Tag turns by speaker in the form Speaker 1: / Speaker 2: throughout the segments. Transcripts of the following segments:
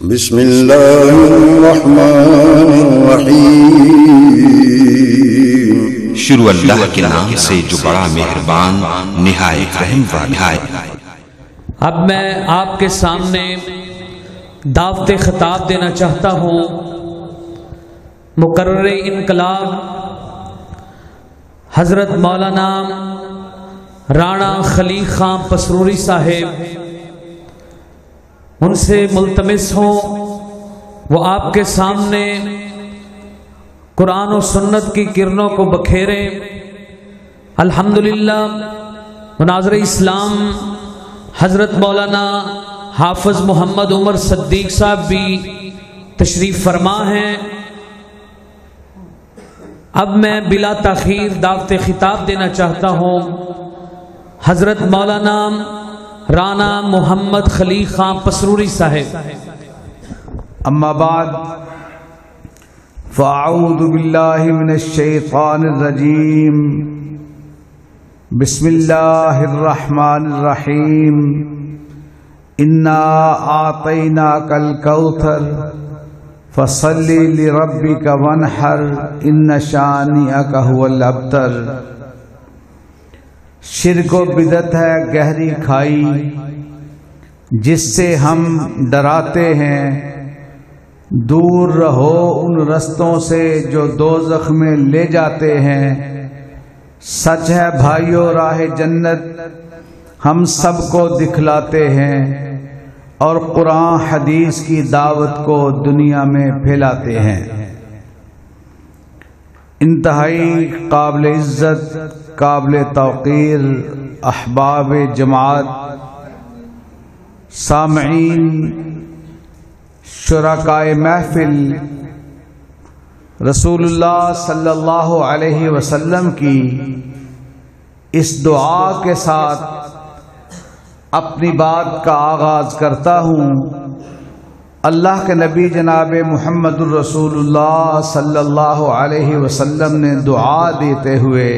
Speaker 1: بسم اللہ الرحمن الرحیم۔
Speaker 2: شروع اللہ کے نام سے جو بڑا مہربان نہایت رحم والا ہے۔
Speaker 3: اب میں آپ کے سامنے دعوت خطاب دینا چاہتا ہوں مقرر انقلاب حضرت مولانا رانا خلیق خان پسروری صاحب، ان سے ملتمس ہوں وہ آپ کے سامنے قرآن و سنت کی کرنوں کو بکھیریں۔ الحمدللہ مناظر اسلام حضرت مولانا حافظ محمد عمر صدیق صاحب بھی تشریف فرما ہیں۔ اب میں بلا تاخیر دعوت خطاب دینا چاہتا ہوں حضرت مولانا رانا محمد خلیق خان پسروری صاحب۔
Speaker 4: اما بعد فاعوذ باللہ من الشیطان الرجیم، بسم اللہ الرحمن الرحیم، انا اعطیناک الکوثر فصل لربک وانحر ان شانئک هو الابتر۔ شرک و بدعت ہے گہری کھائی جس سے ہم ڈراتے ہیں، دور رہو ان رستوں سے جو دوزخ میں لے جاتے ہیں۔ سچ ہے بھائیو راہ جنت ہم سب کو دکھلاتے ہیں، اور قرآن حدیث کی دعوت کو دنیا میں پھیلاتے ہیں۔ انتہائی قابل عزت، قابل توقیر احباب جماعت، سامعین، شرکائے محفل، رسول اللہ صلی اللہ علیہ وسلم کی اس دعا کے ساتھ اپنی بات کا آغاز کرتا ہوں۔ اللہ کے نبی جناب محمد الرسول اللہ صلی اللہ علیہ وسلم نے دعا دیتے ہوئے،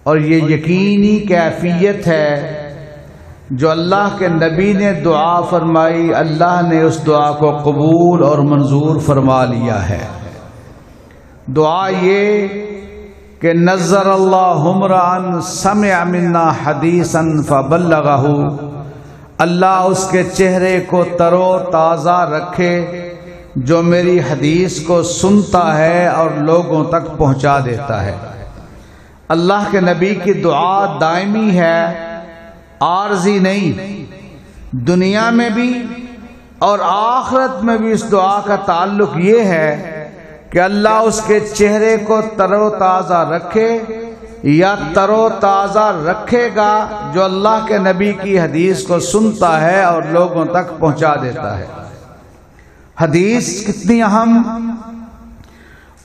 Speaker 4: اور یہ یقینی کیفیت ہے جو اللہ کے نبی نے دعا فرمائی، اللہ نے اس دعا کو قبول اور منظور فرما لیا ہے۔ دعا یہ کہ نظر اللہ امرأً سمع منا حدیثا فبلغہ، اللہ اس کے چہرے کو تر و تازہ رکھے جو میری حدیث کو سنتا ہے اور لوگوں تک پہنچا دیتا ہے۔ اللہ کے نبی کی دعا دائمی ہے، عارضی نہیں۔ دنیا میں بھی اور آخرت میں بھی اس دعا کا تعلق یہ ہے کہ اللہ اس کے چہرے کو تر و تازہ رکھے، یا تر و تازہ رکھے گا جو اللہ کے نبی کی حدیث کو سنتا ہے اور لوگوں تک پہنچا دیتا ہے۔ حدیث کتنی اہم،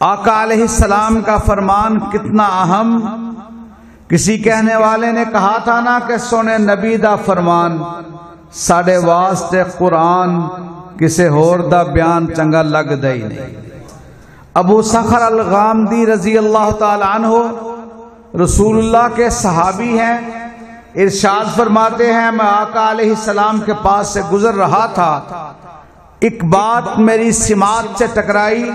Speaker 4: آقا علیہ السلام کا فرمان کتنا اہم۔ کسی کہنے والے نے کہا تھا نا کہ سونے نبی دا فرمان ساڑے واسطے قرآن کسے ہور دا بیان چنگا لگ دئی نہیں۔ ابو صخر الغامدی رضی اللہ تعالی عنہ رسول اللہ کے صحابی ہیں، ارشاد فرماتے ہیں میں آقا علیہ السلام کے پاس سے گزر رہا تھا، ایک بات میری سماعت سے ٹکرائی۔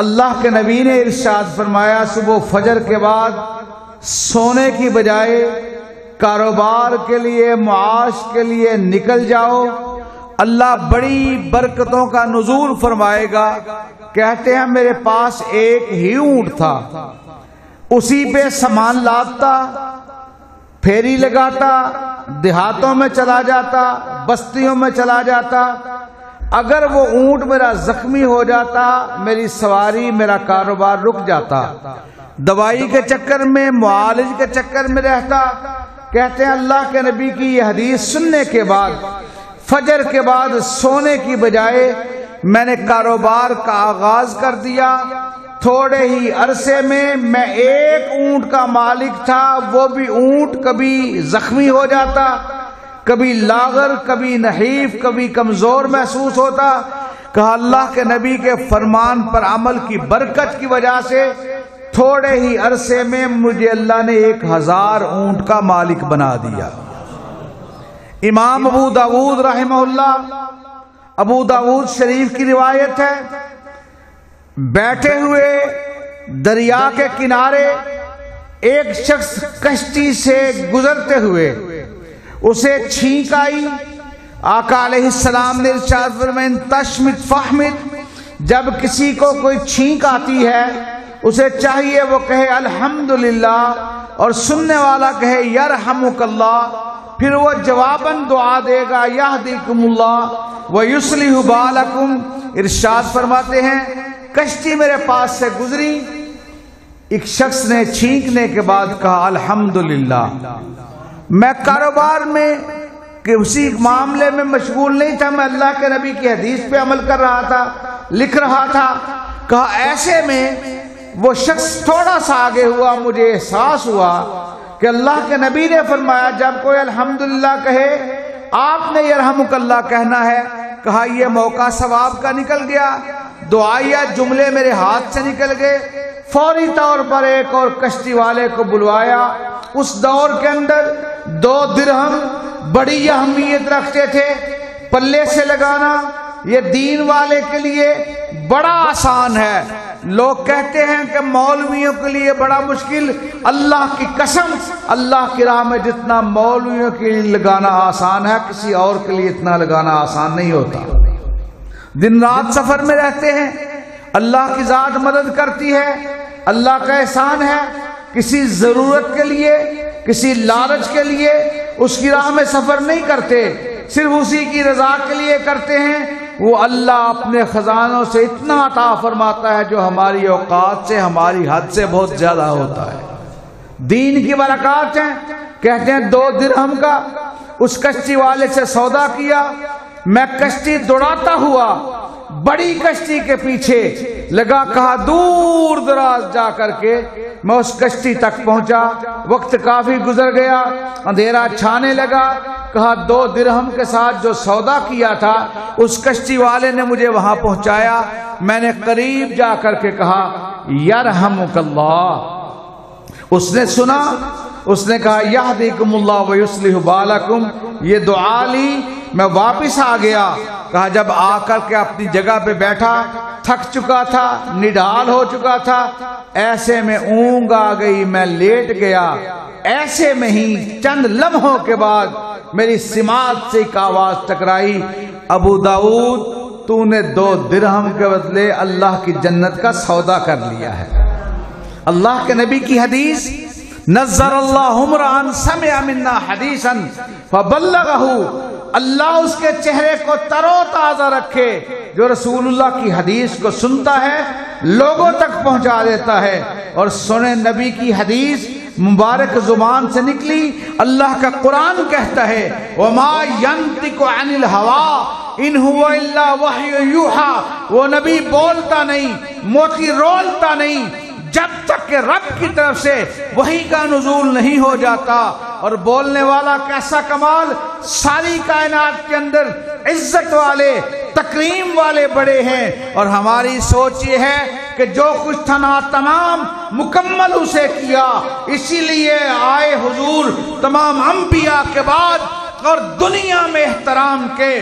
Speaker 4: اللہ کے نبی نے ارشاد فرمایا صبح فجر کے بعد سونے کی بجائے کاروبار کے لیے، معاش کے لیے نکل جاؤ، اللہ بڑی برکتوں کا نزول فرمائے گا۔ کہتے ہیں میرے پاس ایک ہی اونٹ تھا، اسی پہ سامان لادتا، پھیری لگاتا، دیہاتوں میں چلا جاتا، بستیوں میں چلا جاتا۔ اگر وہ اونٹ میرا زخمی ہو جاتا، میری سواری، میرا کاروبار رک جاتا، دوائی کے چکر میں، معالج کے چکر میں رہتا۔ کہتے ہیں اللہ کے نبی کی یہ حدیث سننے کے بعد فجر کے بعد سونے کی بجائے میں نے کاروبار کا آغاز کر دیا۔ تھوڑے ہی عرصے میں میں ایک اونٹ کا مالک تھا، وہ بھی اونٹ کبھی زخمی ہو جاتا، کبھی لاغر، کبھی نحیف، کبھی کمزور محسوس ہوتا۔ کہا اللہ کے نبی کے فرمان پر عمل کی برکت کی وجہ سے تھوڑے ہی عرصے میں مجھے اللہ نے 1000 اونٹ کا مالک بنا دیا۔ امام ابو داود رحمہ اللہ ابو داؤد شریف کی روایت ہے، بیٹھے ہوئے دریا کے کنارے ایک شخص کشتی سے گزرتے ہوئے اسے چھینک آئی۔ آقا علیہ السلام نے ارشاد فرمایا تشمت فحمد، جب کسی کو کوئی چھینک آتی ہے اسے چاہیے وہ کہے الحمدللہ، اور سننے والا کہے یرحمک اللہ، پھر وہ جواباً دعا دے گا یہدیکم اللہ ویصلح بالکم۔ ارشاد فرماتے ہیں کشتی میرے پاس سے گزری، ایک شخص نے چھینکنے کے بعد کہا الحمدللہ۔ میں کاروبار میں کہ اسی معاملے میں مشغول نہیں تھا، میں اللہ کے نبی کی حدیث پہ عمل کر رہا تھا، لکھ رہا تھا۔ کہا ایسے میں وہ شخص تھوڑا سا آگے ہوا، مجھے احساس ہوا کہ اللہ کے نبی نے فرمایا جب کوئی الحمدللہ کہے آپ نے یرحمک اللہ کہنا ہے۔ کہا یہ موقع ثواب کا نکل گیا، دعائیہ جملے میرے ہاتھ سے نکل گئے۔ فوری طور پر ایک اور کشتی والے کو بلوایا۔ اس دور کے اندر 2 درہم بڑی اہمیت رکھتے تھے، پلے سے لگانا یہ دین والے کے لیے بڑا آسان ہے۔ لوگ کہتے ہیں کہ مولویوں کے لیے بڑا مشکل، اللہ کی قسم اللہ کی راہ میں جتنا مولویوں کے لیے لگانا آسان ہے کسی اور کے لیے اتنا لگانا آسان نہیں ہوتا۔ دن رات سفر میں رہتے ہیں، اللہ کی ذات مدد کرتی ہے، اللہ کا احسان ہے۔ کسی ضرورت کے لیے کسی لالچ کے لیے اس کی راہ میں سفر نہیں کرتے، صرف اسی کی رضا کے لیے کرتے ہیں۔ وہ اللہ اپنے خزانوں سے اتنا عطا فرماتا ہے جو ہماری اوقات سے ہماری حد سے بہت زیادہ ہوتا ہے۔ دین کی برکات ہیں۔ کہتے ہیں 2 درہم کا اس کشتی والے سے سودا کیا۔ میں کشتی دوڑاتا ہوا بڑی کشتی کے پیچھے لگا، کہا دور دراز جا کر کے میں اس کشتی تک پہنچا۔ وقت کافی گزر گیا، اندھیرا چھانے لگا۔ کہا 2 درہم کے ساتھ جو سودا کیا تھا اس کشتی والے نے مجھے وہاں پہنچایا۔ میں نے قریب جا کر کے کہا یرحمک اللہ۔ اس نے سنا، اس نے کہا یہدیکم اللہ ویصلح بالکم۔ یہ دعا لی، میں واپس آ گیا۔ کہا جب آ کر کے اپنی جگہ پہ بیٹھا، تھک چکا تھا، نڈال ہو چکا تھا، ایسے میں اونگ آ گئی، میں لیٹ گیا۔ ایسے میں ہی چند لمحوں کے بعد میری سماعت سے ایک آواز ٹکرائی، ابو داؤد تو نے 2 درہم کے بدلے اللہ کی جنت کا سودا کر لیا ہے۔ اللہ کے نبی کی حدیث، نظر اللہ امرأ سمع منا حدیثا فبلغہ، اللہ اس کے چہرے کو تر و تازہ رکھے جو رسول اللہ کی حدیث کو سنتا ہے، لوگوں تک پہنچا دیتا ہے۔ اور سنے نبی کی حدیث مبارک زبان سے نکلی، اللہ کا قرآن کہتا ہے وَمَا يَنطِقُ عَنِ الْهَوَىٰ إِنْ هُوَ إِلَّا وَحْيٌ يُوحَىٰ۔ وہ نبی بولتا نہیں، موتی رولتا نہیں جب تک کہ رب کی طرف سے وحی کا نزول نہیں ہو جاتا۔ اور بولنے والا کیسا کمال، ساری کائنات کے اندر عزت والے تکریم والے بڑے ہیں، اور ہماری سوچ یہ ہے کہ جو کچھ تھا نا تمام مکمل اسے کیا۔ اسی لیے آئے حضور تمام انبیاء کے بعد، اور دنیا میں احترام کے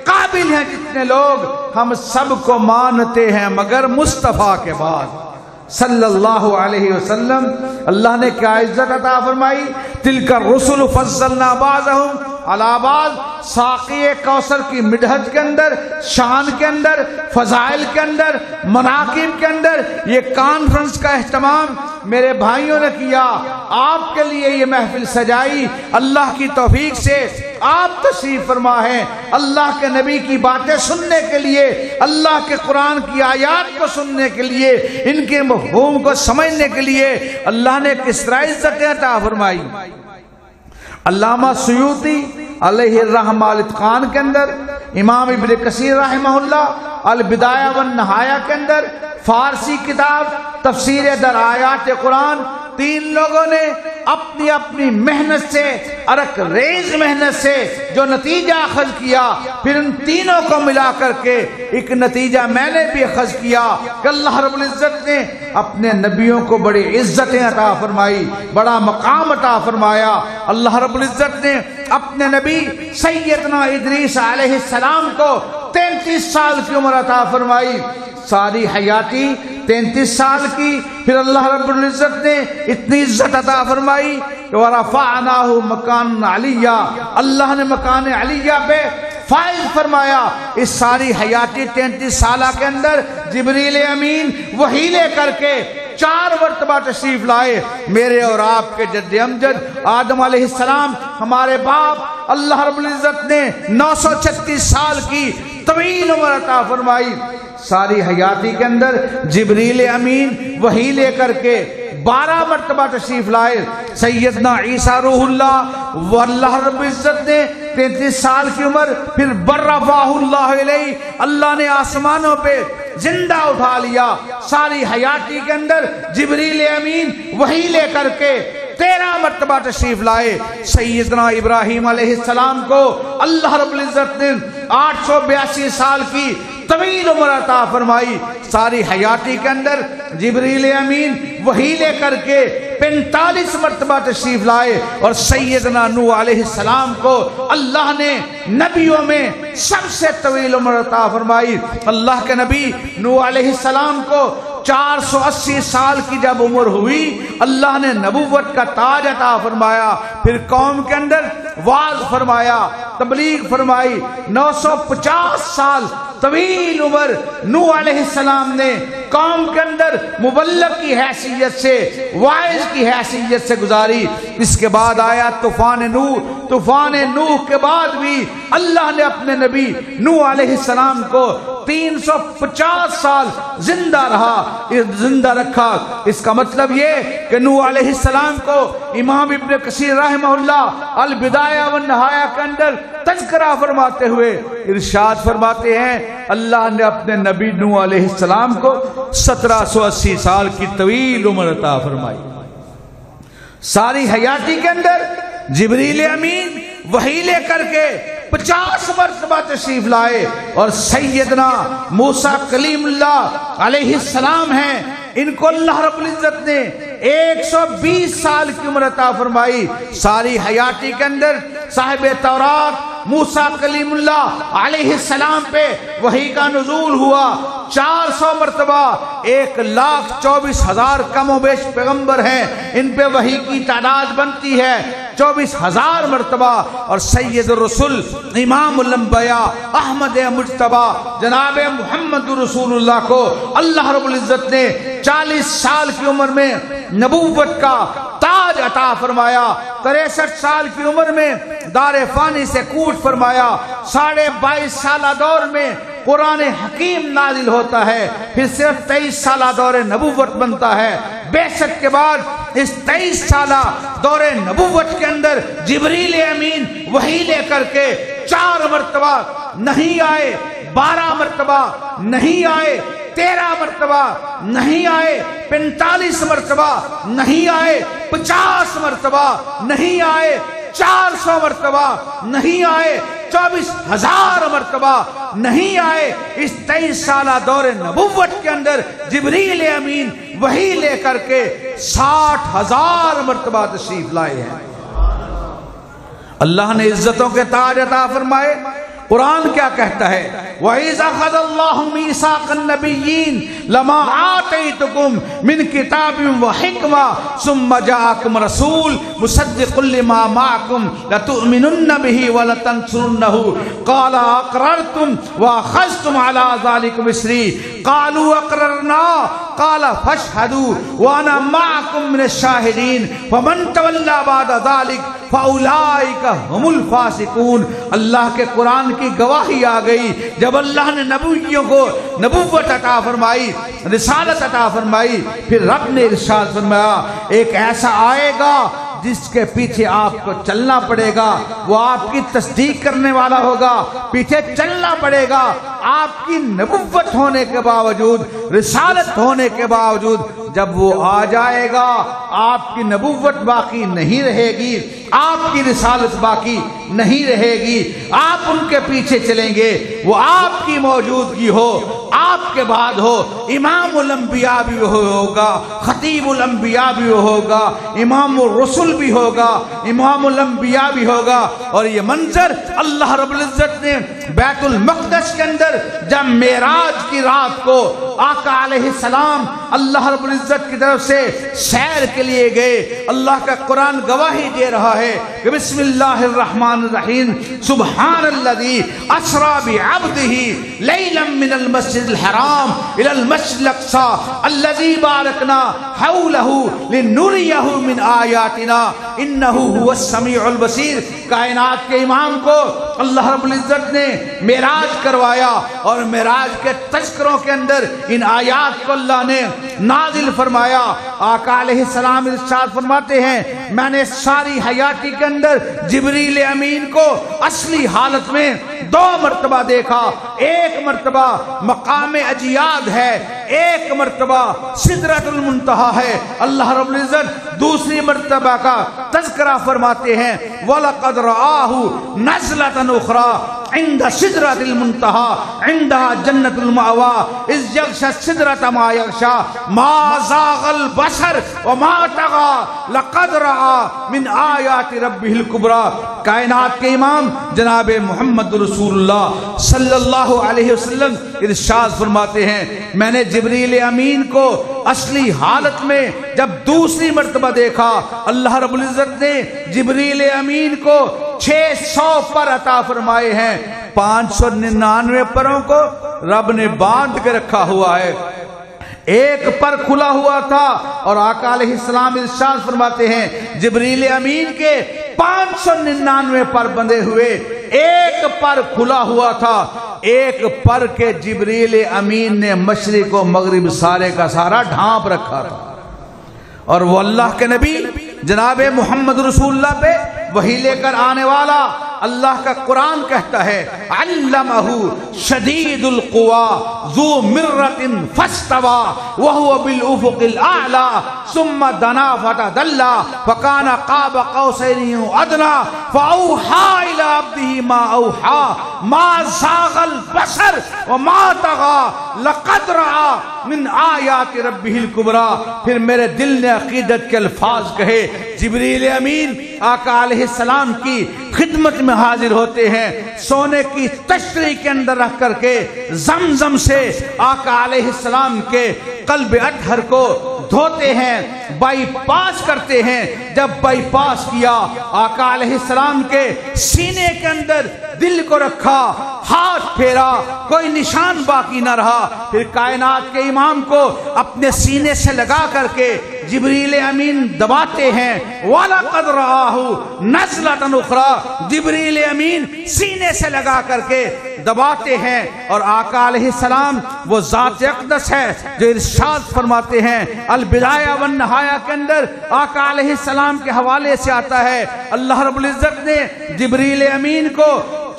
Speaker 4: قابل ہیں جتنے لوگ، ہم سب کو مانتے ہیں مگر مصطفیٰ کے بعد صلی اللہ علیہ وسلم۔ اللہ نے کیا عزت عطا فرمائی، تلک الرسل فضلنا بعضهم علی بعض۔ ساقی کوثر کی مدحت کے اندر، شان کے اندر، فضائل کے اندر، مناقب کے اندر یہ کانفرنس کا اہتمام میرے بھائیوں نے کیا۔ آپ کے لیے یہ محفل سجائی، اللہ کی توفیق سے آپ تشریف فرما ہیں اللہ کے نبی کی باتیں سننے کے لیے، اللہ کے قرآن کی آیات کو سننے کے لیے، ان کے مفہوم کو سمجھنے کے لیے اللہ نے کس طرح عزتیں عطا فرمائی۔ علامہ سیوطی علیہ الرحمہ الاتقان کے اندر، امام ابن کثیر رحمہ اللہ البدایہ والنہایہ کے اندر، فارسی کتاب تفسیر در آیات قرآن، 3 لوگوں نے اپنی اپنی محنت سے، عرق ریز محنت سے جو نتیجہ اخذ کیا، پھر ان تینوں کو ملا کر کے ایک نتیجہ میں نے بھی اخذ کیا کہ اللہ رب العزت نے اپنے نبیوں کو بڑی عزتیں عطا فرمائی، بڑا مقام عطا فرمایا۔ اللہ رب العزت نے اپنے نبی سیدنا ادریس علیہ السلام کو 33 سال کی عمر عطا فرمائی، ساری حیاتی 33 سال کی. پھر اللہ رب العزت نے اتنی عزت عطا فرمائی کہ وَرَفَعْنَاهُ مَكَانًا عَلِيًّا، اللہ نے مکان علیہ پہ فائز فرمایا. اس ساری حیاتی 33 سالہ کے اندر جبریل امین وحی لے کر کے 4 مرتبہ تشریف لائے. میرے اور آپ کے جد امجد آدم علیہ السلام، ہمارے باپ، اللہ رب العزت نے 936 سال کی طویل عمر عطا فرمائی. ساری حیاتی کے اندر جبریل امین وحی لے کر کے 12 مرتبہ تشریف لائے. سیدنا عیسیٰ روح اللہ، وہ اللہ رب العزت نے 33 سال کی عمر پھر برفعہ اللہ علیہ، اللہ نے آسمانوں پہ زندہ اٹھا لیا. ساری حیاتی کے اندر جبریل امین وحی لے کر کے 13 مرتبہ تشریف لائے. سیدنا ابراہیم علیہ السلام کو اللہ رب العزت نے 882 سال کی طویل عمر عطا فرمائی. ساری حیاتی کے اندر جبریل امین وحی لے کر کے 45 مرتبہ تشریف لائے. اور سیدنا نوح علیہ السلام کو اللہ نے نبیوں میں سب سے طویل عمر عطا فرمائی. اللہ کے نبی نوح علیہ السلام کو 480 سال کی جب عمر ہوئی، اللہ نے نبوت کا تاج عطا فرمایا. پھر قوم کے اندر واعظ فرمایا، تبلیغ فرمائی. 950 سال طویل عمر نوح علیہ السلام نے قوم کے اندر مبلغ کی حیثیت سے، واعظ کی حیثیت سے گزاری. اس کے بعد آیا طوفان نوح. طوفان نوح کے بعد بھی اللہ نے اپنے نبی نوح علیہ السلام کو 350 سال زندہ رکھا. اس کا مطلب یہ کہ نوح علیہ السلام کو امام ابن کثیر رحمہ اللہ البدایہ والنہایہ کے اندر تذکرہ فرماتے ہوئے ارشاد فرماتے ہیں، اللہ نے اپنے نبی نوح علیہ السلام کو 1780 سال کی طویل عمر عطا فرمائی. ساری حیاتی کے اندر جبریل امین وحی لے کر کے 50 مرتبہ تشریف لائے. اور سیدنا موسیٰ کلیم اللہ علیہ السلام ہیں، ان کو اللہ رب العزت نے 120 سال کی عمر عطا فرمائی. ساری حیاتی کے اندر صاحب تورات موسیٰ کلیم اللہ علیہ السلام پہ وحی کا نزول ہوا 400 مرتبہ. 1,24,000 کم و بیش پیغمبر ہیں، ان پہ وحی کی تعداد بنتی ہے 24,000 مرتبہ. اور سید الرسول امام الانبیاء احمد مجتبی جناب محمد رسول اللہ کو اللہ رب العزت نے 40 سال کی عمر میں نبوت کا تاج عطا فرمایا. 63 سال کی عمر میں دار فانی سے کوچ فرمایا. 22.5 سالہ دور میں قرآن حکیم نازل ہوتا ہے. پھر صرف 23 سالہ دور نبوت بنتا ہے. بعثت کے بعد اس 23 سالہ دور نبوت کے اندر جبریل امین وحی لے کر کے 4 مرتبہ نہیں آئے، 12 مرتبہ نہیں آئے، 13 مرتبہ نہیں آئے، 45 مرتبہ نہیں آئے، 50 مرتبہ نہیں آئے، 400 مرتبہ نہیں آئے، 24,000 مرتبہ نہیں آئے. اس 23 سالہ دور نبوت کے اندر جبریل امین وحی لے کر کے 60,000 مرتبہ تشریف لائے ہیں. اللہ نے عزتوں کے تاج عطا فرمائے. قرآن کیا کہتا ہے؟ وَإِذَا أَخَذَ اللَّهُ مِيثَاقَ النَّبِيِّينَ لَمَا آتَيْتُكُم مِّن كِتَابٍ وَحِكْمَةٍ ثُمَّ جَاءَكُمْ رَسُولٌ مُصَدِّقٌ لِّمَا مَعَكُمْ لَتُؤْمِنُنَّ بِهِ وَلَتَنصُرُنَّهُ قَالَ أَقْرَرْتُمْ وَأَخَذْتُمْ عَلَىٰ ذَلِكُمْ إِصْرِي قَالُوا أَقْرَرْنَا قَالَ فَاشْهَدُوا وَأَنَا مَعَكُمْ مِنَ الشَّاهِدِينَ فَمَن تَوَلَّىٰ بَعْدَ ذَلِكَ فَأُولَٰئِكَ هُمُ الْفَاسِقُونَ. اللہ کے قرآن کی گواہی آ گئی جب اللہ نے نبیوں کو نبوت عطا فرمائی، رسالت عطا فرمائی. پھر رب نے ارشاد فرمایا ایک ایسا آئے گا جس کے پیچھے آپ کو چلنا پڑے گا، وہ آپ کی تصدیق کرنے والا ہوگا، پیچھے چلنا پڑے گا. آپ کی نبوت ہونے کے باوجود، رسالت ہونے کے باوجود جب وہ آ جائے گا آپ کی نبوت باقی نہیں رہے گی، آپ کی رسالت باقی نہیں رہے گی. آپ ان کے پیچھے چلیں گے، وہ آپ کی موجودگی ہو، آپ کے بعد ہو، امام الانبیاء بھی ہوگا، خطیب الانبیاء بھی ہوگا، امام الرسل بھی ہوگا، امام الانبیاء بھی ہوگا۔ اور یہ منظر اللہ رب العزت نے بیت المقدس کے اندر جب معراج کی رات کو آقا علیہ السلام اللہ رب العزت کی طرف سے سیر کے لیے گئے، اللہ کا قرآن گواہی دے رہا ہے کہ بسم اللہ الرحمن الرحیم سبحان الذی اسری بعبدہ لیلا من المسجد الحرام الى المسجد الاقصی الذی بارکنا حولہ لنریہ من آیاتنا انہ هو السمیع البصیر۔ کائنات کے امام کو اللہ رب العزت نے معراج کروایا اور معراج کے تذکروں کے اندر ان آیات کو اللہ نے نازل فرمایا۔ آقا علیہ السلام ارشاد فرماتے ہیں میں نے ساری حیاتی کے اندر جبریل امین کو اصلی حالت میں 2 مرتبہ دیکھا، ایک مرتبہ مقام اجیاد ہے، ایک مرتبہ سدرۃ المنتہا ہے۔ اللہ رب العزت دوسری مرتبہ کا تذکرہ فرماتے ہیں وَلَقَدْ رَآهُ نَزْلَةً أُخْرَى عِنْدَ سِدْرَةِ الْمُنْتَهَا عِنْدَهَا جَنَّةُ الْمَأْوَىٰ إِذْ يَغْشَى السِّدْرَةَ مَا يَغْشَىٰ مَا زَاغَ الْبَصَرُ وَمَا طَغَىٰ لَقَدْ رَأَىٰ مِنْ آیَاتِ رَبِّهِ الْكُبْرَىٰ۔ کائنات کے امام جناب محمد رسول اللہ صلی اللہ علیہ وسلم ارشاد فرماتے ہیں میں نے جبریل امین کو اصلی حالت میں جب دوسری مرتبہ دیکھا، اللہ رب العزت نے جبریل امین کو 600 پر عطا فرمائے ہیں، 599 پروں کو رب نے باندھ کے رکھا ہوا ہے، ایک پر کھلا ہوا تھا۔ اور آقا علیہ السلام ارشاد فرماتے ہیں جبریل امین کے 599 پر بندھے ہوئے، ایک پر کھلا ہوا تھا، ایک پر کے جبریل امین نے مشرق و مغرب سارے کا سارا ڈھانپ رکھا تھا۔ اور وہ اللہ کے نبی جناب محمد رسول اللہ پہ وحی لے کر آنے والا اللہ کا قرآن کہتا ہے علمہ شدید القوی ذو مرۃ فاستوى وهو بالافق الاعلى ثم دنا فتدلى فكان قاب قوسين او ادنى فاوحى الى عبده ما اوحى ما زاغ البصر وما طغى لقد راى من آیات ربه الكبرى۔ پھر میرے دل نے عقیدت کے الفاظ کہے، جبریل امین آقا علیہ السلام کی خدمت میں حاضر ہوتے ہیں، سونے کی تشریح کے اندر رکھ کر کے زمزم سے آقا علیہ السلام کے قلب اطہر کو دھوتے ہیں، بائی پاس کرتے ہیں۔ جب بائی پاس کیا آقا علیہ السلام کے سینے کے اندر دل کو رکھا، ہاتھ پھیرا، کوئی نشان باقی نہ رہا۔ پھر کائنات کے امام کو اپنے سینے سے لگا کر کے جبریل امین دباتے ہیں وَلَقَدْ رَآهُ نَزْلَةً أُخْرَىٰ، جبریل امین سینے سے لگا کر کے دباتے ہیں۔ اور آقا علیہ السلام وہ ذات اقدس ہے جو ارشاد فرماتے ہیں البدایہ والنہایہ کے اندر آقا علیہ السلام کے حوالے سے آتا ہے اللہ رب العزت نے جبریل امین کو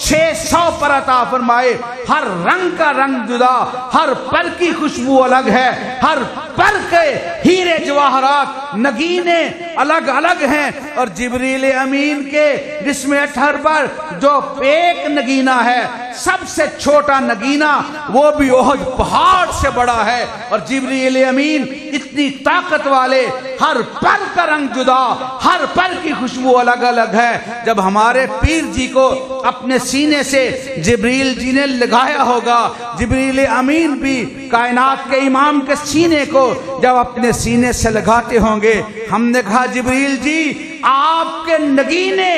Speaker 4: 600 پر عطا فرمائے، ہر رنگ کا رنگ جدا، ہر پر کی خوشبو الگ ہے، ہر پر کے ہیرے جواہرات نگینے الگ الگ ہیں۔ اور جبریل امین کے جسم اطہر پر جو ایک نگینہ ہے، سب سے چھوٹا نگینہ وہ بھی احد پہاڑ سے بڑا ہے۔ اور جبریل امین اتنی طاقت والے، ہر پر کا رنگ جدا، ہر پر کی خوشبو الگ الگ ہے۔ جب ہمارے پیر جی کو اپنے سینے سے جبریل جی نے لگایا ہوگا، جبریل امین بھی کائنات کے امام کے سینے کو جب اپنے سینے سے لگاتے ہوں گے، ہم نے کہا جبریل جی آپ کے نگینے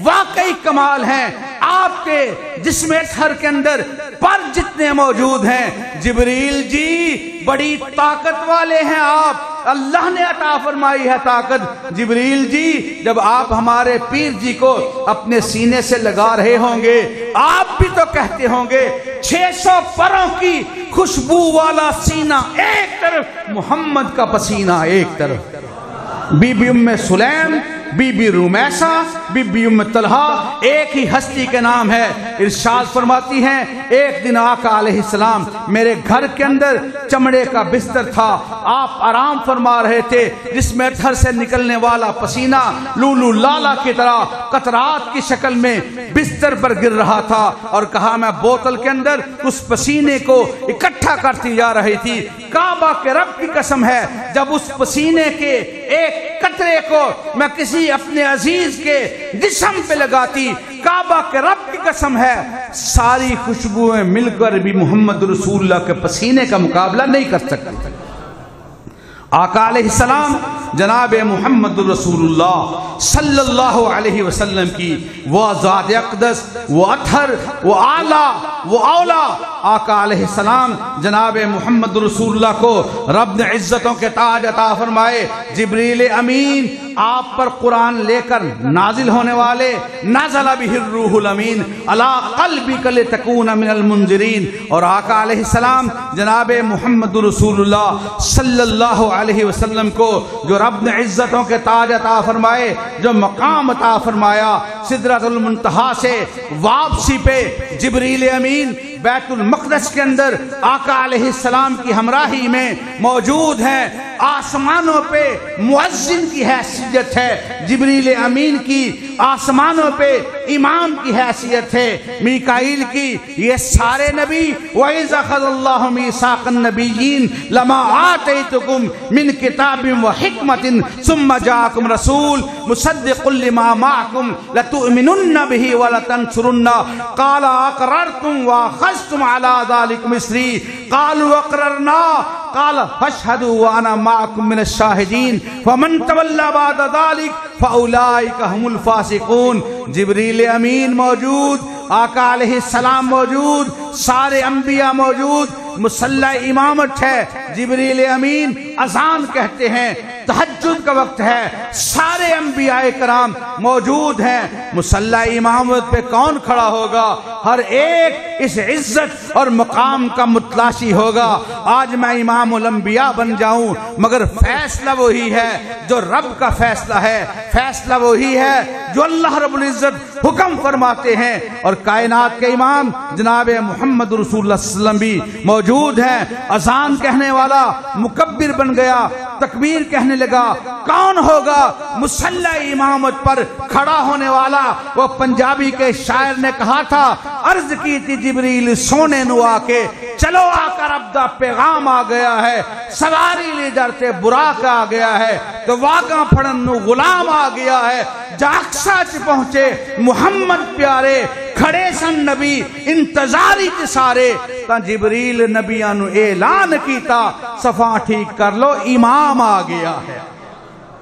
Speaker 4: واقعی کمال ہیں، آپ کے جسم اطہر کے اندر پر جتنے موجود ہیں، جبریل جی بڑی طاقت والے ہیں، آپ اللہ نے عطا فرمائی ہے طاقت۔ جبریل جی جب آپ ہمارے پیر جی کو اپنے سینے سے لگا رہے ہوں گے، آپ بھی تو کہتے ہوں گے 600 پروں کی خوشبو والا سینہ ایک طرف، محمد کا پسینہ ایک طرف۔ بی بی ام سلیم be be Rumaisa, be be ام طلحہ، ایک ہی ہستی کے نام ہے۔ ارشاد فرماتی ہیں ایک دن آقا علیہ السلام میرے گھر کے اندر چمڑے کا بستر تھا، آپ آرام فرما رہے تھے، جس میں ادھر سے نکلنے والا پسینہ لولو لالا کی طرح قطرات کی شکل میں بستر پر گر رہا تھا، اور کہا میں بوتل کے اندر اس پسینے کو اکٹھا کرتی جا رہی تھی۔ کعبہ کے رب کی قسم ہے جب اس پسینے کے ایک قطرے کو میں کسی اپنے عزیز کے جسم پہ لگاتی، کعبہ کے رب کی قسم ہے ساری خوشبوئیں مل کر بھی محمد رسول اللہ کے پسینے کا مقابلہ نہیں کر سکتی۔ آقا علیہ السلام جناب محمد رسول اللہ صلی اللہ علیہ وسلم کی وہ ذات اقدس، وہ اطہر، وہ اعلیٰ، وہ اولا، آقا علیہ السلام جناب محمد رسول اللہ کو رب نے عزتوں کے تاج عطا فرمائے۔ جبریل امین آپ پر قرآن لے کر نازل ہونے والے، نازل بہ الروح الامین علی قلبک لتکون من المنذرین، اور آقا علیہ السلام جناب محمد رسول اللہ صلی اللہ علیہ وسلم کو جو رب نے عزتوں کے تاج عطا فرمائے، جو مقام عطا فرمایا، سدرۃ المنتہا سے واپسی پہ جبریل امین بیت المقدس کے اندر آقا علیہ السلام کی ہمراہی میں موجود ہیں۔ آسمانوں پہ مؤذن کی حیثیت ہے جبریل امین کی، آسمانوں پہ امام کی حیثیت ہے میکائیل کی۔ یہ سارے نبی وَإِذْ أَخَذَ اللَّهُ مِيثَاقَ النَّبِيِّينَ لَمَا آتَيْتُكُم مِّن كِتَابٍ وَحِكْمَةٍ ثُمَّ جَاءَكُمْ رَسُولٌ مُصَدِّقٌ لِّمَا مَعَكُمْ لَتُؤْمِنُنَّ بِهِ وَلَتَنصُرُنَّهُ قَالَ أَقْرَرْتُمْ وَأَخَذْتُمْ عَلَىٰ ذَلِكُمْ إِصْرِي قَالُوا أَقْرَرْنَا قال فاشهدوا وانا معكم من الشاهدين فمن تولى بعد ذلك فاولئك هم الفاسقون۔ جبریل امین موجود، آقا علیہ السلام موجود، سارے انبیاء موجود، مصلی امامت ہے، جبریل امین اذان کہتے ہیں، تہجد کا وقت ہے، سارے انبیاء کرام موجود ہیں۔ مصلی امامت پہ کون کھڑا ہوگا؟ ہر ایک اس عزت اور مقام کا متلاشی ہوگا۔ آج میں امام الانبیاء بن جاؤں مگر فیصلہ وہی ہے جو رب کا فیصلہ ہے، فیصلہ وہی ہے جو اللہ رب العزت حکم فرماتے ہیں، اور کائنات کے امام جناب محمد رسول اللہ صلی اللہ علیہ وسلم بھی موجود ہیں۔ اذان کہنے والا مکبر بن گیا، تکبیر کہنے لگا، کون ہوگا مصلی امامت پر کھڑا ہونے والا؟ وہ پنجابی کے شاعر نے کہا تھا، عرض کی تھی جبریل سونے نو آ کے، چلو آ کر رب دا پیغام آ گیا ہے، سواری لی درتے براق آ گیا ہے، تو واقع پھڑن نو غلام آ گیا ہے۔ جاکسا چ پہنچے محمد پیارے، کھڑے سن نبی انتظاری کے سارے، تا جبریل نبیاں نو اعلان کیتا، صفاں ٹھیک کر لو امام آ گیا ہے۔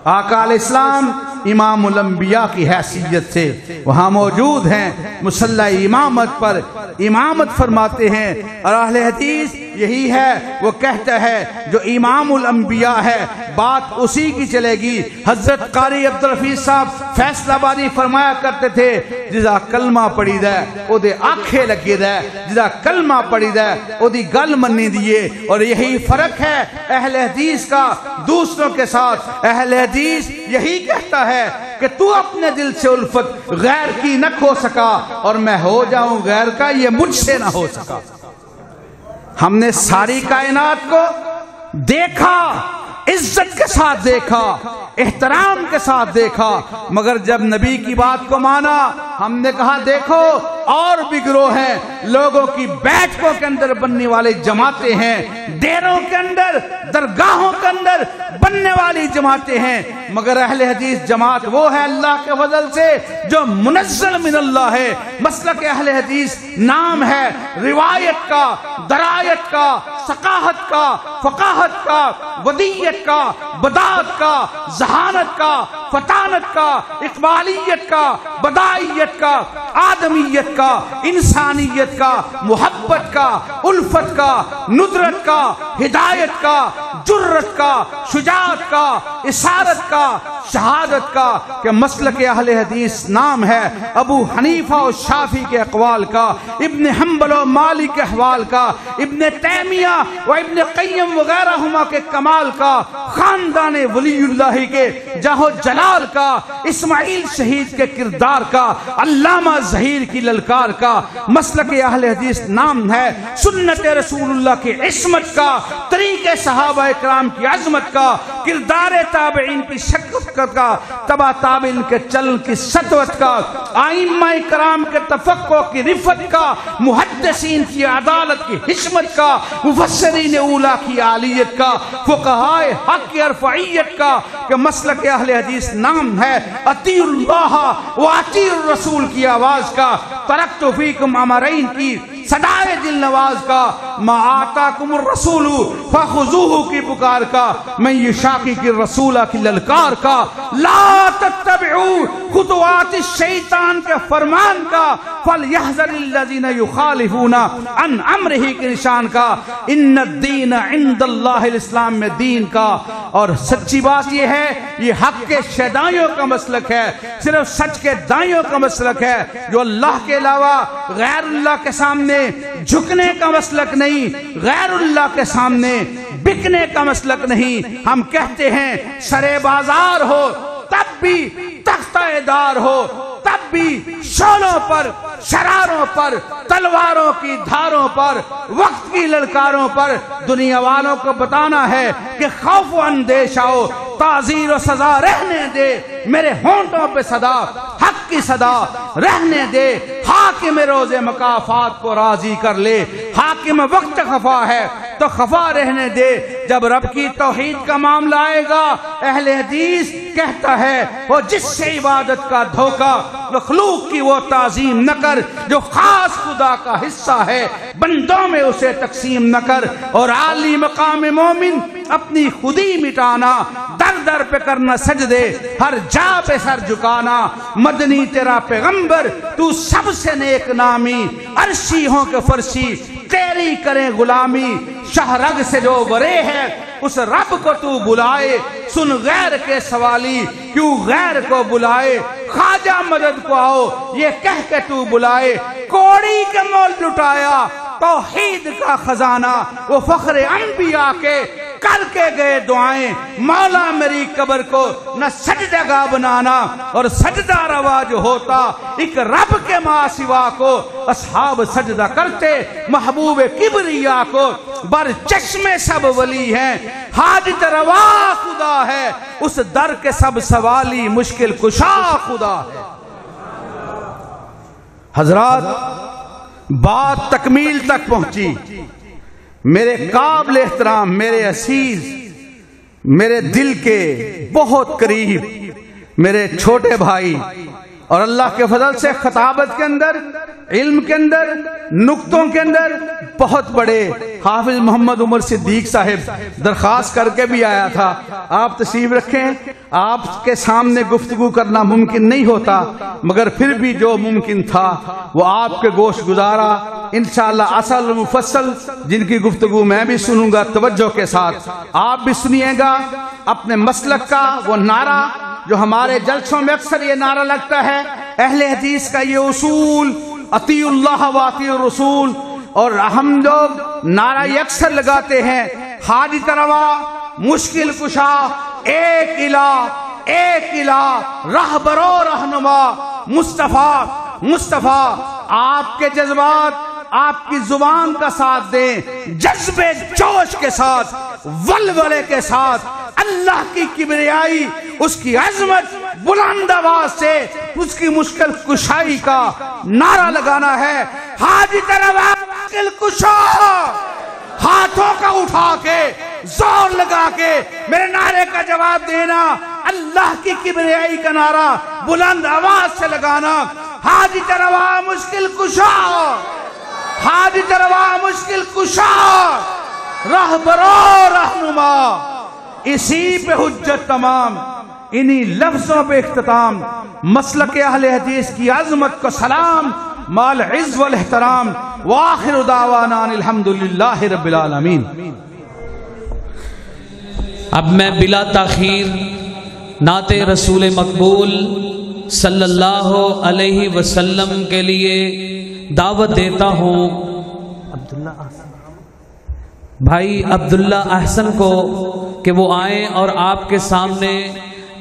Speaker 4: آقا علیہ السلام امام الانبیاء کی حیثیت سے وہاں موجود ہیں، مصلی امامت پر امامت فرماتے ہیں، اور اہل حدیث یہی ہے، وہ کہتا ہے جو امام الانبیاء ہے بات اسی کی چلے گی۔ حضرت قاری عبدالحفیظ صاحب فیصل آبادی فرمایا کرتے تھے، جدا کلمہ پڑھی دے او دے آنکھیں لگے دے، جدا کلمہ پڑھی دے او دی گل منی دیے۔ اور یہی فرق ہے اہل حدیث کا دوسروں کے ساتھ۔ اہل حدیث یہی کہتا ہے کہ تو اپنے دل سے الفت غیر کی نہ کھو سکا اور میں ہو جاؤں غیر کا، یہ مجھ سے نہ ہو سکا۔ ہم نے ساری کائنات کو دیکھا، عزت کے ساتھ دیکھا، احترام کے ساتھ دیکھا، مگر جب نبی کی بات کو مانا ہم نے کہا دیکھو اور بھی گروہ ہیں، لوگوں کی بیٹھکوں کے اندر بننے والے جماعتیں ہیں، ڈیروں کے اندر، درگاہوں کے اندر بننے والی جماعتیں ہیں، مگر اہل حدیث جماعت وہ ہے اللہ کے فضل سے جو منزل من اللہ ہے۔ مسلک اہل حدیث نام ہے روایت کا، درایت کا، ثقافت کا، فقاہت کا، ودیت کا، بداعت کا، ذہانت کا، فطانت کا، اقبالیت کا، بدائیت کا، آدمیت کا، انسانیت کا، محبت کا، الفت کا، ندرت کا، ہدایت کا، جرت کا، شجاعت کا، اسارت کا، شہادت کا، کہ مسلک اہل حدیث نام ہے ابو حنیفہ و شافعی کے اقوال کا، ابن حنبل و مالک کے احوال کا، ابن تیمیہ و ابن قیم وغیرہ ہما کے کمال کا، خاندان ولی اللہ کے جاہو جلال کا، اسماعیل شہید کے کردار کا، علامہ ظہیر کی للکار کا، مسلک اہل حدیث نام ہے، سنت رسول اللہ کی عصمت کا، طریقے صحابہ اکرام کی عظمت کا، کردار تابعین کی شکست کا، تبع تابعین کے چلن کی سطوت کا، ائمہ کرام کے تفقہ کی رفت کا، محدثین کی عدالت کی حشمت کا، مفسرین اولیاء کی عالیت کا، فقہائے حق کی ارفعیت کا، کہ مسلک اہل حدیث نام ہے، اطیع اللہ و اطیع الرسول کی آواز کا، ترکت فیکم امرین کی صدائے دل نواز کا، ما آتاکم الرسول فخذوہ کی پکار کا، من یشاقی کی رسولہ کی للکار کا، لا تتبعوا خطوات الشیطان کے فرمان کا، فلیحذر الذین یخالفون عن امرہ کے نشان کا، ان الدین عند اللہ الاسلام میں دین کا۔ اور سچی بات یہ ہے، یہ حق کے شیدائیوں کا مسلک ہے، صرف سچ کے دائیوں کا مسلک ہے، جو اللہ کے علاوہ غیر اللہ کے سامنے جھکنے کا مسلک نہیں، غیر اللہ کے سامنے بکنے کا مسلک نہیں۔ ہم کہتے ہیں سرے بازار ہو تب بھی تختہ دار ہو، تب بھی شولوں پر، شراروں پر، تلواروں کی دھاروں پر، وقت کی للکاروں پر دنیا والوں کو بتانا ہے کہ خوف و اندیشہ ہو، تعزیر و سزا رہنے دے، میرے ہونٹوں پہ صدا حق کی صدا رہنے دے، حاکم روز مکافات کو راضی کر لے، حاکم وقت خفا ہے تو خفا رہنے دے۔ جب رب کی توحید کا معاملہ آئے گا، اہل حدیث کہتا ہے وہ جس سے عبادت کا دھوکہ، مخلوق کی وہ تعظیم نہ کر جو خاص خدا کا حصہ ہے، بندوں میں اسے تقسیم نہ کر، اور عالی مقام مومن اپنی خودی مٹانا، در در پہ کرنا سجدے، ہر جا پہ سر جھکانا، مدنی تیرا پیغمبر تو سب سے نیک نامی، عرشی ہوں کہ فرشی تیری کریں غلامی، شہرگ سے جو برے ہے اس رب کو تو بلائے، سن غیر کے سوالی کیوں غیر کو بلائے، خواجہ مدد کو آؤ یہ کہہ کے تو بلائے، کوڑی کے مول لٹایا توحید کا خزانہ، وہ فخر انبیاء کے کر کے گئے دعائیں، مولا میری قبر کو نہ سجدہ گاہ بنانا، اور سجدہ روا جو ہوتا ایک رب کے ماں سوا کو، اصحاب سجدہ کرتے محبوب کبریا کو، بر چشمے سب ولی ہیں، حاجت روا خدا ہے، اس در کے سب سوالی مشکل کشا خدا ہے۔ حضرات بات تکمیل تک پہنچی، میرے قابل احترام، میرے عزیز، میرے دل کے بہت قریب میرے چھوٹے بھائی، اور اللہ کے فضل سے خطابت کے اندر، علم کے اندر، نقطوں کے اندر بہت بڑے حافظ محمد عمر صدیق صاحب درخواست کر کے بھی آیا تھا، آپ تشریف رکھیں، آپ کے سامنے گفتگو کرنا ممکن نہیں ہوتا، مگر پھر بھی جو ممکن تھا وہ آپ کے گوش گزارا۔ انشاءاللہ اصل مفصل جن کی گفتگو میں بھی سنوں گا توجہ کے ساتھ، آپ بھی سنیے گا۔ اپنے مسلک کا وہ نعرہ جو ہمارے جلسوں میں اکثر یہ نعرہ لگتا ہے، اہل حدیث کا یہ اصول، اطیع اللہ و اطیع الرسول، اور ہم لوگ نعرہ یہ اکثر لگاتے ہیں، حاجت روا، مشکل کشا، ایک الہ، رہبر و رہنما، مصطفیٰ، آپ کے جذبات آپ کی زبان کا ساتھ دیں، جذبے جوش کے ساتھ، ولولے کے ساتھ، اللہ کی کبریائی، اس کی عظمت، بلند آواز سے اس کی مشکل کشائی کا نعرہ لگانا ہے۔ حاجت روا مشکل کشا، ہاتھوں کا اٹھا کے زور لگا کے میرے نعرے کا جواب دینا، اللہ کی کبریائی کا نعرہ بلند آواز سے لگانا۔ حاجت روا مشکل کشا، حاجت روا مشکل کشا، رہبر و رہنما، اسی پہ حجت تمام، انہی لفظوں پہ اختتام، مسلک اہل حدیث کی عظمت کو سلام، مال عز والاحترام، وآخر دعوانا الحمدللہ رب العالمین۔
Speaker 3: اب میں بلا تاخیر نعت رسول مقبول صلی اللہ علیہ وسلم کے لیے دعوت دیتا ہوں بھائی عبداللہ احسن کو کہ وہ آئیں اور آپ کے سامنے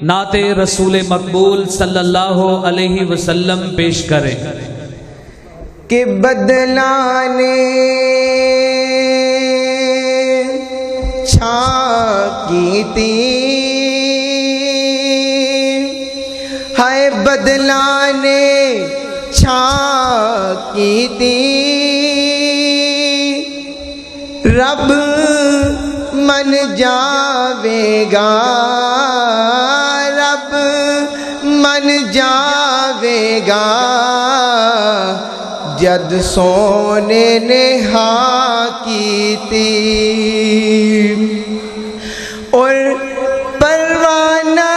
Speaker 3: نعت رسول مقبول صلی اللہ علیہ وسلم پیش کریں
Speaker 5: کہ بدلانے چھا کی تھی ہائے بدلانے چھا کی تھی رب من جاوے گا رب من جاوے گا جد سونے نے ہاں کی تھی اور پروانہ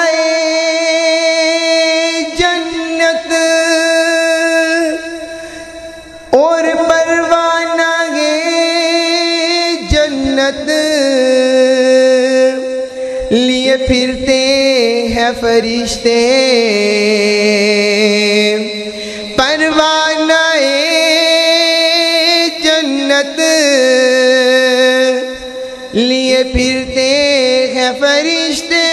Speaker 5: جنت اور پروانہ جنت لیے پھرتے ہیں فرشتے پروانہ جنت لیے پھرتے ہیں فرشتے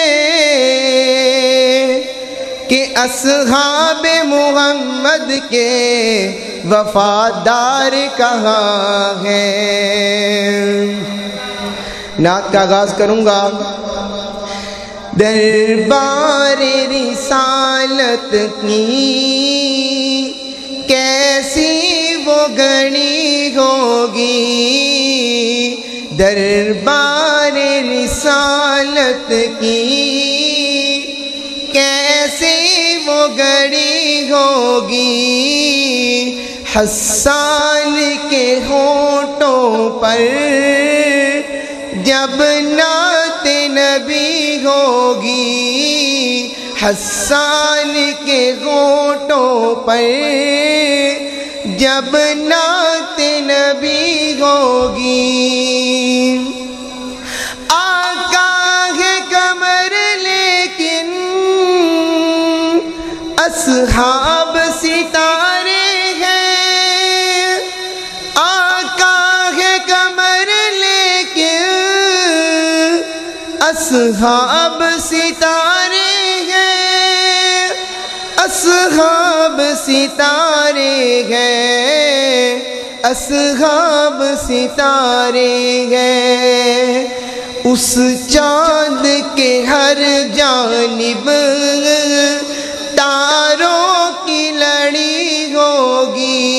Speaker 5: کہ اصحاب محمد کے وفادار کہاں ہیں۔ نعت کا آغاز کروں گا۔ دربار رسالت کی کیسی وہ گھڑی ہوگی، دربار رسالت کی کیسی وہ گھڑی ہوگی، حسان کے ہونٹوں پر جب نعت نبی ہوگی، حسان کے ہونٹوں پر جب نعت نبی ہوگی، آقا ہے قمر لیکن اصحاب ستارے ہیں، آقا ہے قمر لیکن اصحاب ستارے ہیں، اصحاب ستارے ہیں، اصحاب ستارے ہیں، اس چاند کے ہر جانب تاروں کی لڑی ہوگی،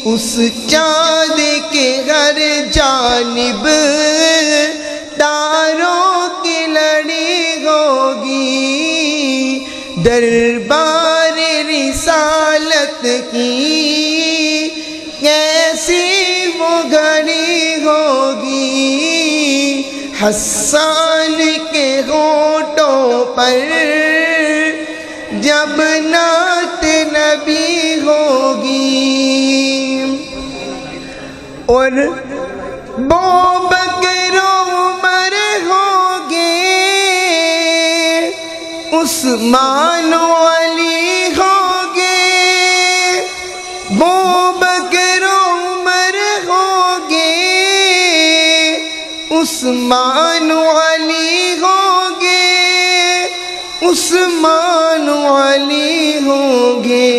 Speaker 5: اس چاند کے ہر جانب تاروں کی لڑی ہوگی، دربار رسالت کی کیسی وہ گھڑی ہوگی، حسان کے ہونٹوں پر جب نعت نبی ہوگی، اور بوبکر عمر ہوگے، عثمان علی ہوگے، بوبکر عمر ہوگے، عثمان علی ہوگے، عثمان علی ہوگے،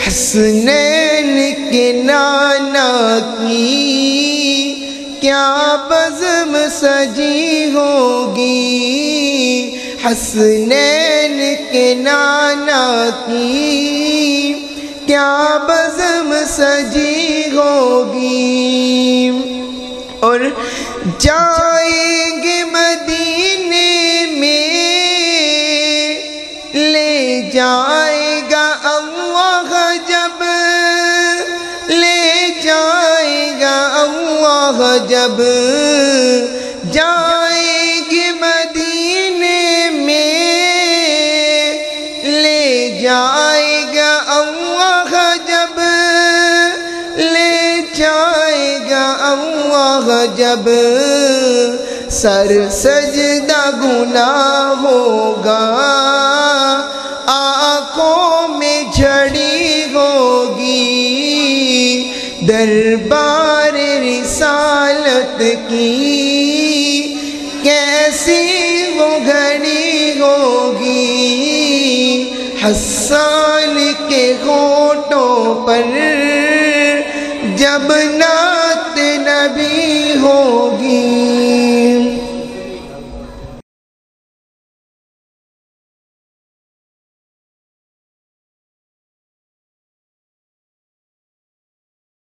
Speaker 5: حسنین کے نانا کی کیا بزم سجی ہوگی، حسنین کے نانا کی کیا بزم سجی ہوگی، اور جائیں گے مدینے میں لے جائے گا اللہ جب، لے جائے گا اللہ جب، جائیں گے مدینے میں لے جائے گا اللہ جب، لے جائے گا اللہ جب، سر سجدہ گناہ ہوگا، آنکھوں میں جھڑی ہوگی، دربار رسالت کی کیسی وہ حسان کے ہونٹوں پر جب نہ